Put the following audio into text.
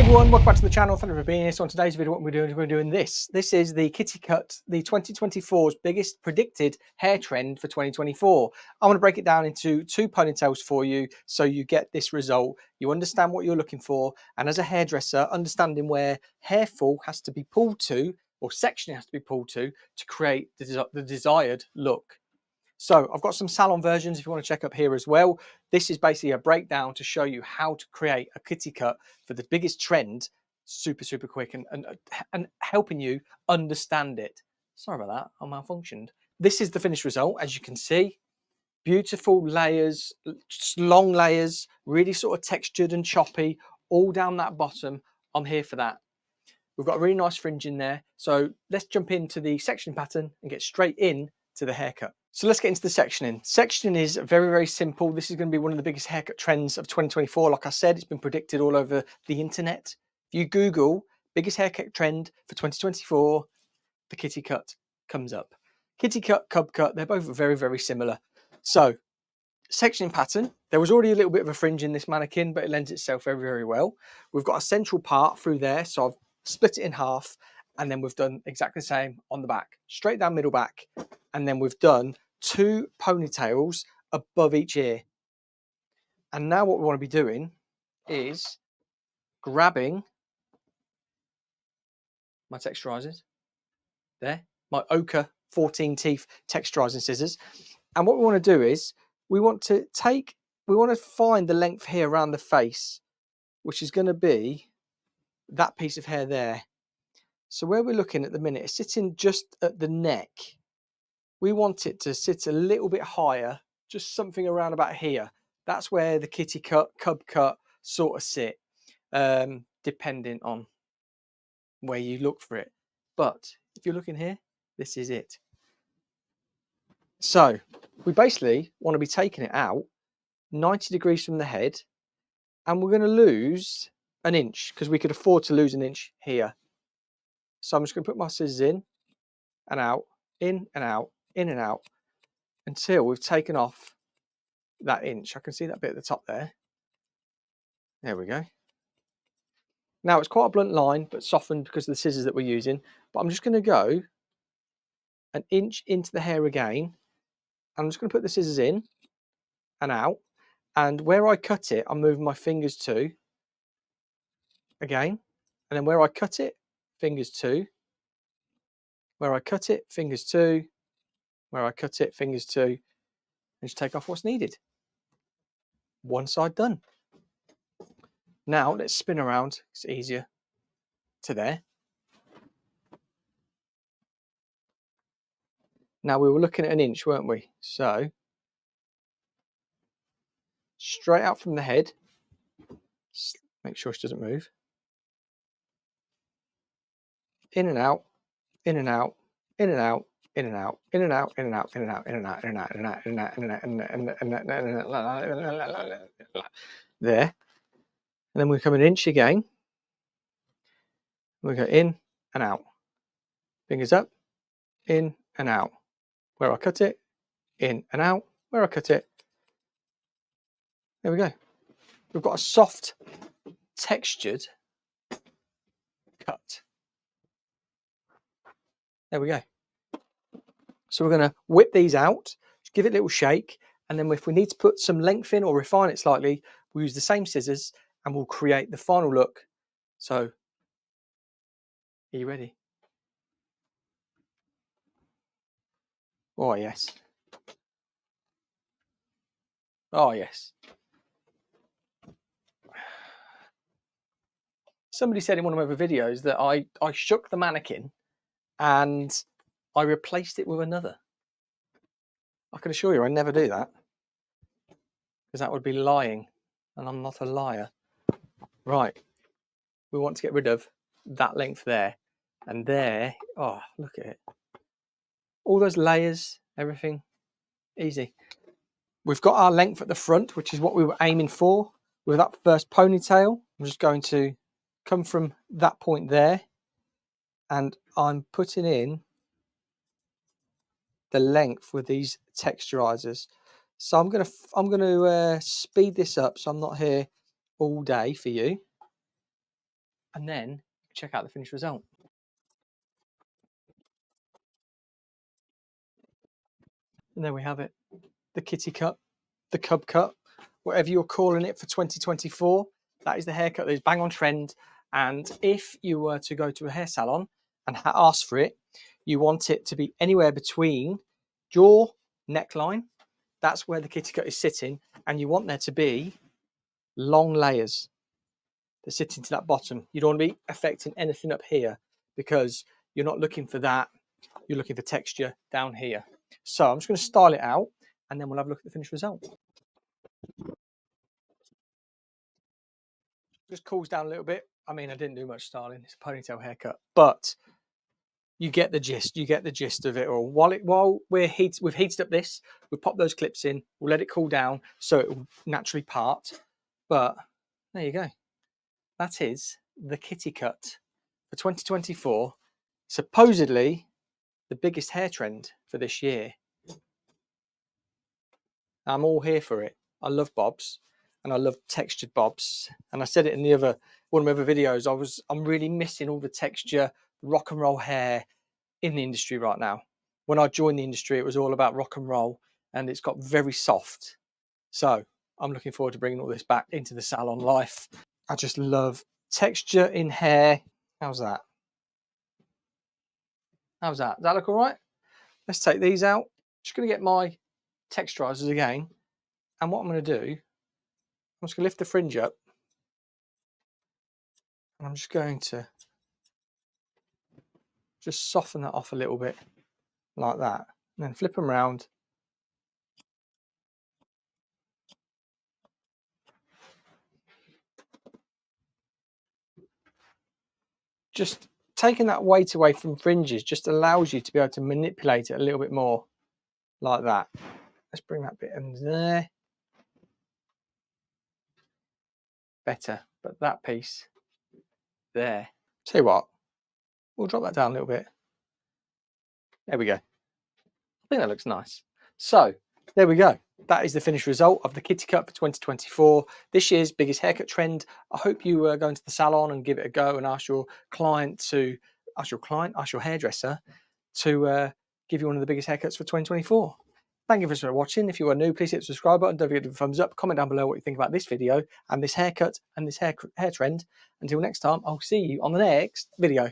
everyone, welcome back to the channel. Thank you for being here. So on today's video, what we're doing this is the Kitty Cut, the 2024's biggest predicted hair trend for 2024. I want to break it down into 2 ponytails for you so you get this result. You understand what you're looking for, and as a hairdresser, understanding where hair fall has to be pulled to, or section has to be pulled to create the desired look. So I've got some salon versions if you want to check up here as well. This is basically a breakdown to show you how to create a kitty cut for the biggest trend super quick and helping you understand it. Sorry about that, I malfunctioned. This is the finished result, as you can see. Beautiful layers, long layers, really sort of textured and choppy, all down that bottom. I'm here for that. We've got a really nice fringe in there. So let's jump into the section pattern and get straight in to the haircut. So let's get into the sectioning. Sectioning is very simple. This is going to be one of the biggest haircut trends of 2024. Like I said, it's been predicted all over the internet. If you Google biggest haircut trend for 2024, the kitty cut comes up. Kitty cut, cub cut, they're both very similar. So sectioning pattern, there was already a little bit of a fringe in this mannequin, but it lends itself very well. We've got a central part through there, so I've split it in half, and then we've done exactly the same on the back, straight down middle back, and then we've done 2 ponytails above each ear. And now what we want to be doing is grabbing my texturizers there, my ochre 14 teeth texturizing scissors, and what we want to do is we want to find the length here around the face, which is going to be that piece of hair there. So where we're looking at the minute is sitting just at the neck. We want it to sit a little bit higher, just something around about here. That's where the kitty cut, cub cut sort of sit, depending on where you look for it. But if you're looking here, this is it. So we basically want to be taking it out 90 degrees from the head, and we're going to lose an inch because we could afford to lose an inch here. So I'm just going to put my scissors in and out, in and out, in and out, until we've taken off that inch. I can see that bit at the top there. There we go. Now it's quite a blunt line, but softened because of the scissors that we're using. But I'm just going to go an inch into the hair again. I'm just going to put the scissors in and out. And where I cut it, I'm moving my fingers to again. And then where I cut it, fingers to. Where I cut it, fingers to. Where I cut it, fingers to. And just take off what's needed. One side done. Now let's spin around. It's easier to there. Now we were looking at an inch, weren't we? So straight out from the head. Make sure she doesn't move. In and out, in and out, in and out, in and out, in and out, in and out, in and out, in and out, in and out, in and out, in and out, in and out, there. And then we come an inch again. We go in and out. Fingers up, in and out. Where I cut it, in and out. Where I cut it. There we go. We've got a soft, textured cut. There we go. So we're going to whip these out, give it a little shake, and then if we need to put some length in or refine it slightly, we'll use the same scissors and we'll create the final look. So, are you ready? Oh, yes. Oh, yes. Somebody said in one of my other videos that I shook the mannequin and I replaced it with another. I can assure you I never do that, because that would be lying, and I'm not a liar. Right, we want to get rid of that length there, and there. Oh, look at it. All those layers, everything, easy. We've got our length at the front, which is what we were aiming for with that first ponytail. I'm just going to come from that point there, and I'm putting in the length with these texturizers. So I'm gonna speed this up so I'm not here all day for you. and then check out the finished result. And there we have it. The kitty cut, the cub cut, whatever you're calling it for 2024. That is the haircut that is bang on trend. And if you were to go to a hair salon and ask for it, you want it to be anywhere between your neckline, that's where the kitty cut is sitting, and you want there to be long layers that sit into that bottom. You don't want to be affecting anything up here because you're not looking for that. You're looking for texture down here. So I'm just going to style it out and then we'll have a look at the finished result. Just cools down a little bit. I mean, I didn't do much styling. It's a ponytail haircut, but you get the gist. You get the gist of it all. While we've heated up this, we'll pop those clips in. We'll let it cool down so it will naturally part. But there you go. That is the kitty cut for 2024. Supposedly the biggest hair trend for this year. I'm all here for it. I love bobs and I love textured bobs. And I said it in one of my other videos, I'm really missing all the texture, rock and roll hair in the industry right now. When I joined the industry, it was all about rock and roll and it's got very soft. So I'm looking forward to bringing all this back into the salon life. I just love texture in hair. How's that? How's that? Does that look all right? Let's take these out. Just going to get my texturizers again. And what I'm going to do, I'm just going to lift the fringe up. And I'm just going to just soften that off a little bit like that. And then flip them around. Just taking that weight away from fringes just allows you to be able to manipulate it a little bit more like that. Let's bring that bit in there. Better, but that piece there. Tell you what, we'll drop that down a little bit. There we go. I think that looks nice. So there we go. That is the finished result of the kitty cut for 2024. This year's biggest haircut trend. I hope you go into the salon and give it a go and ask your hairdresser to give you one of the biggest haircuts for 2024. Thank you for watching. If you are new, please hit the subscribe button. Don't forget to give a thumbs up. Comment down below what you think about this video and this haircut and this hair trend. Until next time, I'll see you on the next video.